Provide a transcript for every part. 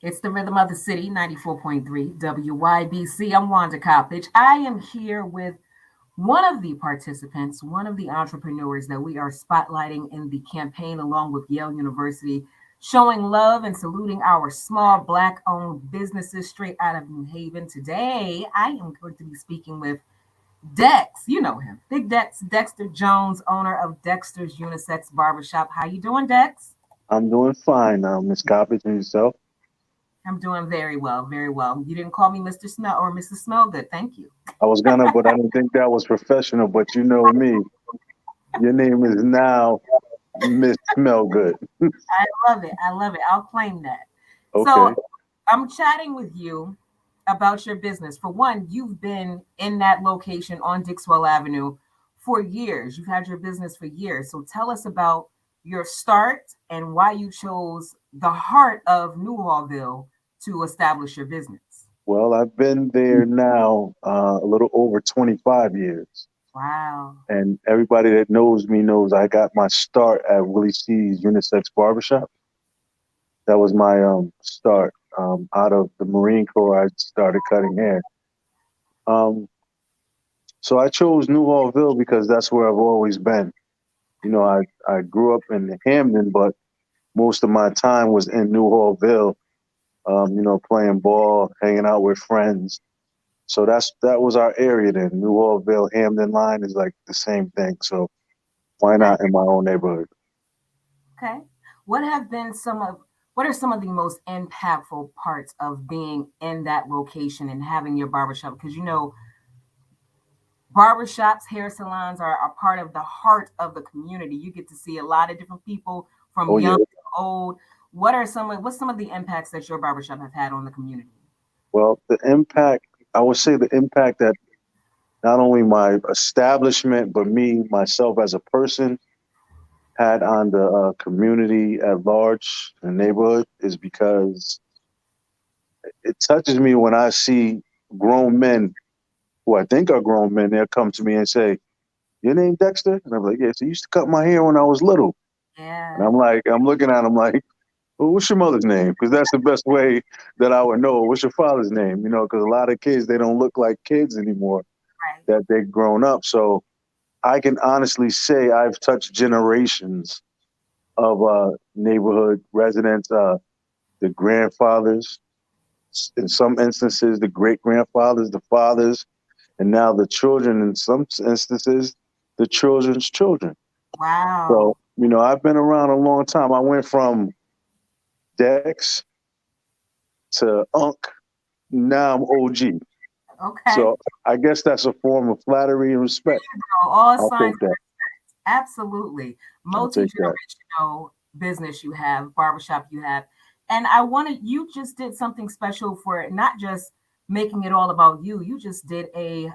It's the rhythm of the city, 94.3 WYBC. I'm Wanda Coppage. I am here with one of the participants, one of the entrepreneurs that we are spotlighting in the campaign along with Yale University, showing love and saluting our small Black owned businesses straight out of New Haven. Today, I am going to be speaking with Dex. You know him, Big Dex, Dexter Jones, owner of Dexter's Unisex Barbershop. How you doing, Dex? I'm doing fine now, Miss Coppage, and yourself. I'm doing very well, very well. You didn't call me Mr. Smell or Mrs. Smellgood. Thank you. I was gonna, but I didn't think that was professional. But you know me, your name is now Miss Smellgood. I love it. I love it. I'll claim that. So Okay. I'm chatting with you about your business. For one, you've been in that location on Dixwell Avenue for years. You've had your business for years. So tell us about your start and why you chose the heart of Newhallville to establish your business. Well, I've been there now a little over 25 years, Wow. and everybody that knows me knows I got my start at Willie C's Unisex Barbershop. That was my start. Out of the Marine Corps, I started cutting hair. Um, so I chose New Hallville because that's where I've always been. I grew up in Hamden, but most of my time was in New Hallville, playing ball, hanging out with friends. So that was our area then. New Hallville, Hamden line is like the same thing. So why Okay. not in my own neighborhood? Okay. What have been some of what are some of the most impactful parts of being in that location and having your barbershop? Because barbershops, hair salons are a part of the heart of the community. You get to see a lot of different people from Oh yeah. young to old. What's some of the impacts that your barbershop have had on the community? Well, the impact, I would say the impact that not only my establishment, but me, myself as a person had on the community at large, the neighborhood, is because it touches me when I see grown men who I think are grown men. They'll come to me and say, "Your name Dexter?" And I'm like, "Yeah." So you used to cut my hair when I was little. And Yeah. I'm like, I'm looking at him like, well, what's your mother's name? Because that's the best way that I would know. What's your father's name? Because a lot of kids, they don't look like kids anymore, Right. that they've grown up. So I can honestly say I've touched generations of neighborhood residents, the grandfathers, in some instances, the great grandfathers, the fathers, and now the children, in some instances, the children's children. So, Wow. I've been around a long time. I went from Dex to Unc. Now I'm OG. Okay. So I guess that's a form of flattery and respect. All I'll signs take of that. respect. Absolutely. I'll take that. Multi-generational business you have, barbershop you have. And I wanted you just did something special for not just making it all about you. You just did a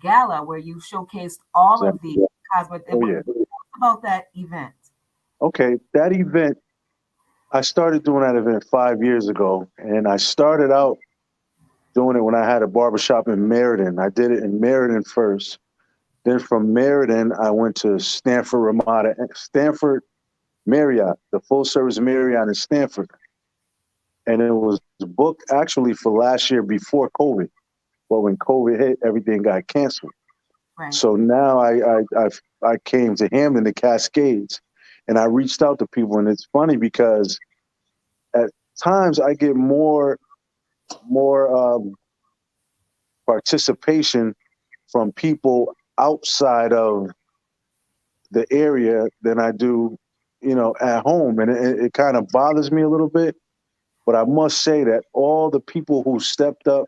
gala where you showcased all of the Exactly. cosmetic. Oh yeah. About that event. Okay. That event, I started doing that event 5 years ago, and I started out doing it when I had a barbershop in Meriden. I did it in Meriden first. Then from Meriden, I went to Stanford Marriott, the full service Marriott in Stanford. And it was booked actually for last year before COVID. But when COVID hit, everything got canceled. Right. So now I came to Hamden, the Cascades, and I reached out to people. And it's funny because at times I get more participation from people outside of the area than I do, at home, and it kind of bothers me a little bit. But I must say that all the people who stepped up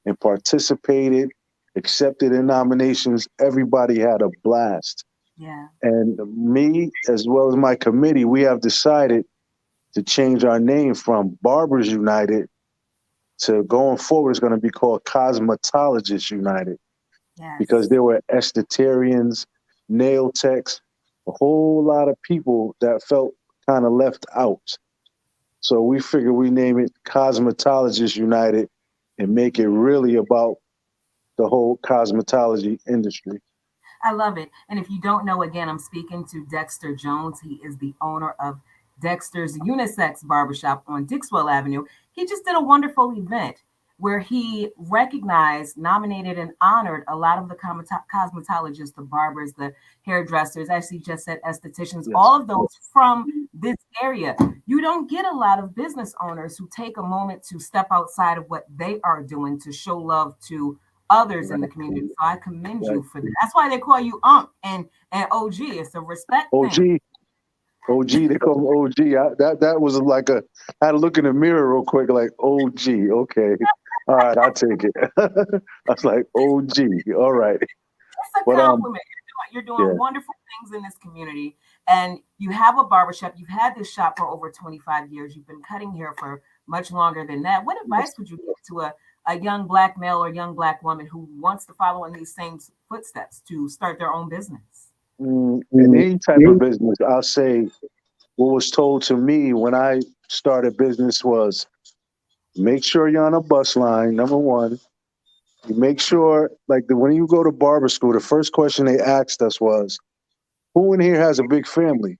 and participated, accepted in nominations, everybody had a blast. Yeah. And me, as well as my committee, we have decided to change our name from Barbers United to going forward is going to be called Cosmetologists United, because Yes. there were estheticians, nail techs, a whole lot of people that felt kind of left out. So we figured we name it Cosmetologists United and make it really about the whole cosmetology industry. I love it. And if you don't know, again, I'm speaking to Dexter Jones. He is the owner of Dexter's Unisex Barbershop on Dixwell Avenue. He just did a wonderful event where he recognized, nominated, and honored a lot of the cosmetologists, the barbers, the hairdressers, as he just said, estheticians, Yes. all of those from this area. You don't get a lot of business owners who take a moment to step outside of what they are doing to show love to others in the Right. community. So I commend Right. you for that. That's why they call you and OG. It's a respect thing. OG. OG, they call him OG. That was like I had to look in the mirror real quick, like OG. Okay, all right, I'll take it. I was like OG. All right, It's a but compliment. You're doing yeah, wonderful things in this community, and you have a barbershop. You've had this shop for over 25 years. You've been cutting hair for much longer than that. What advice would you give to a young black male or young black woman who wants to follow in these same footsteps to start their own business? in any type of business, I'll say what was told to me when I started business was make sure you're on a bus line. Number one, you make sure when you go to barber school, the first question they asked us was, "Who in here has a big family?"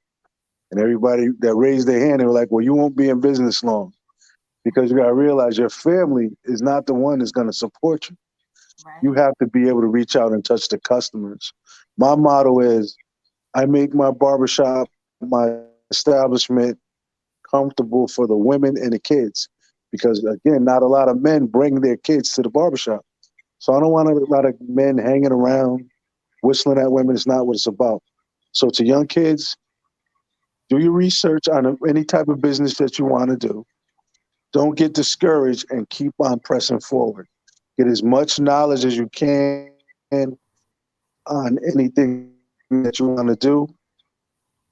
And everybody that raised their hand, they were like, "Well, you won't be in business long." Because you got to realize your family is not the one that's going to support you. You Right. have to be able to reach out and touch the customers. My motto is I make my barbershop, my establishment comfortable for the women and the kids. Because again, not a lot of men bring their kids to the barbershop. So I don't want a lot of men hanging around whistling at women. It's not what it's about. So to young kids, do your research on any type of business that you want to do. Don't get discouraged and keep on pressing forward. Get as much knowledge as you can on anything that you want to do,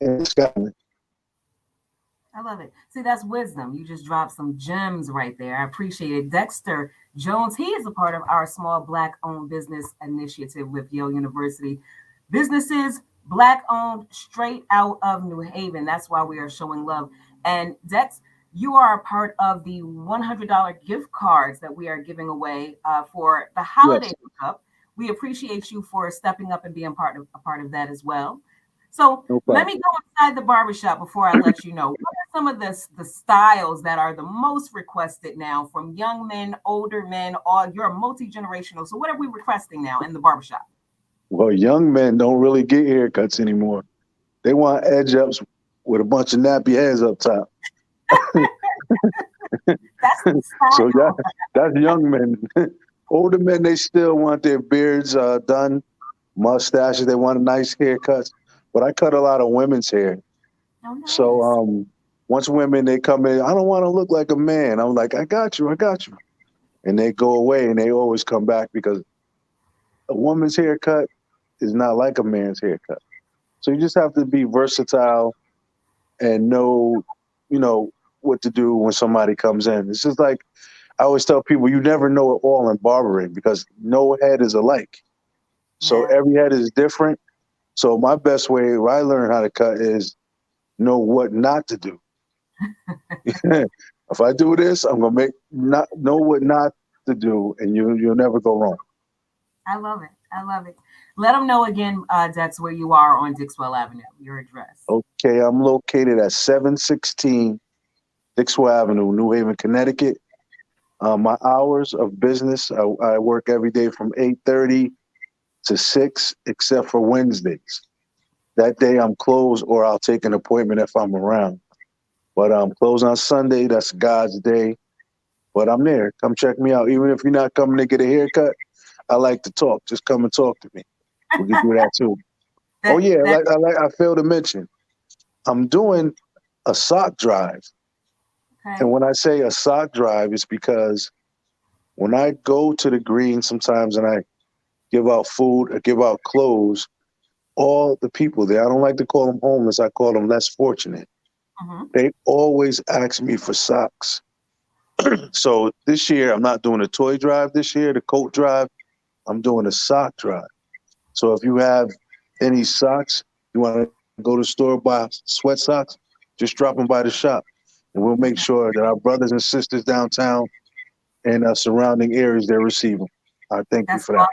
and it's got it. I love it. See, that's wisdom. You just dropped some gems right there. I appreciate it. Dexter Jones, he is a part of our small Black owned business initiative with Yale University. Businesses Black owned straight out of New Haven. That's why we are showing love. And Dex, you are a part of the $100 gift cards that we are giving away for the holiday Yes, hookup. We appreciate you for stepping up and being a part of that as well. So no let problem. me go inside the barbershop before I let you know. What are some of the styles that are the most requested now from young men, older men, or you're multi-generational? So what are we requesting now in the barbershop? Well, young men don't really get haircuts anymore. They want edge ups with a bunch of nappy heads up top. That's the So yeah, style. that's young men. Older men, they still want their beards done, mustaches. They want a nice haircuts. But I cut a lot of women's hair. Oh, So nice. once women they come in, I don't want to look like a man. I'm like, I got you. And they go away and they always come back because a woman's haircut is not like a man's haircut. So you just have to be versatile and know, you know, what to do when somebody comes in. It's just like I always tell people, you never know it all in barbering because no head is alike. So Yeah. every head is different. So my best way I learn how to cut is know what not to do. If I do this, I'm gonna make not know what not to do, and you'll never go wrong. I love it. I love it. Let them know again, Dex, where you are on Dixwell Avenue, your address. Okay, I'm located at 716 Dixwell Avenue, New Haven, Connecticut. My hours of business, I work every day from 8:30 to 6, except for Wednesdays. That day I'm closed, or I'll take an appointment if I'm around. But I'm closed on Sunday. That's God's day. But I'm there. Come check me out. Even if you're not coming to get a haircut, I like to talk. Just come and talk to me. We can do that too. Oh That yeah, that I failed to mention. I'm doing a sock drive. And okay. when I say a sock drive, it's because when I go to the green sometimes and I give out food or give out clothes, all the people there, I don't like to call them homeless, I call them less fortunate. Hmm. They always ask me for socks. So this year, I'm not doing a toy drive this year, the coat drive. I'm doing a sock drive. So if you have any socks, you want to go to the store, buy sweat socks, just drop them by the shop. And we'll make Okay. sure that our brothers and sisters downtown and surrounding areas, they receive them. I thank you That's for that. awesome.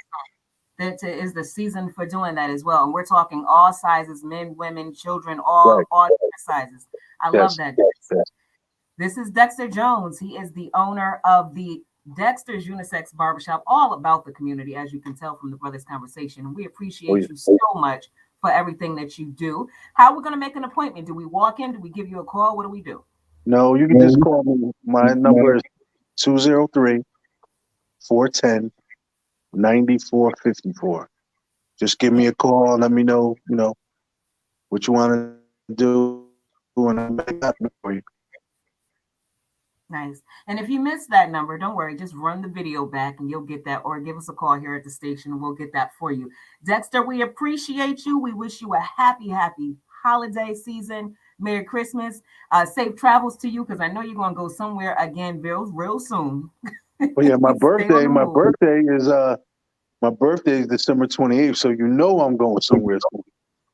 that is the season for doing that as well. And we're talking all sizes, men, women, children, Right. all different sizes. I love Yes. that. Yes. This is Dexter Jones. He is the owner of the Dexter's Unisex Barbershop, all about the community, as you can tell from the brothers' conversation. And we Oh yeah. appreciate you so much for everything that you do. How are we going to make an appointment? Do we walk in? Do we give you a call? What do we do? No, you can just call me. My number is 203-410-9454. Just give me a call. Let me know, what you want to do, and I'll make it happen for you. Nice. And if you missed that number, don't worry. Just run the video back and you'll get that, or give us a call here at the station and we'll get that for you. Dexter, we appreciate you. We wish you a happy holiday season. Merry Christmas. Safe travels to you, because I know you're going to go somewhere again real soon. But yeah, my Stay on birthday, the my move. birthday is my birthday is December 28th, so I'm going somewhere soon.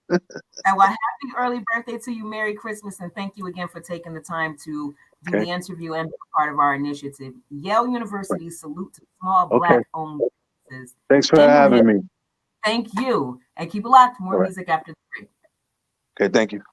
And well, happy early birthday to you. Merry Christmas. And thank you again for taking the time to do Okay. the interview and be part of our initiative. Yale University salute to small Okay. Black-owned businesses Thanks for in New having Hampshire. me. Thank you. And keep it locked. More All right. music after the break. Okay, thank you.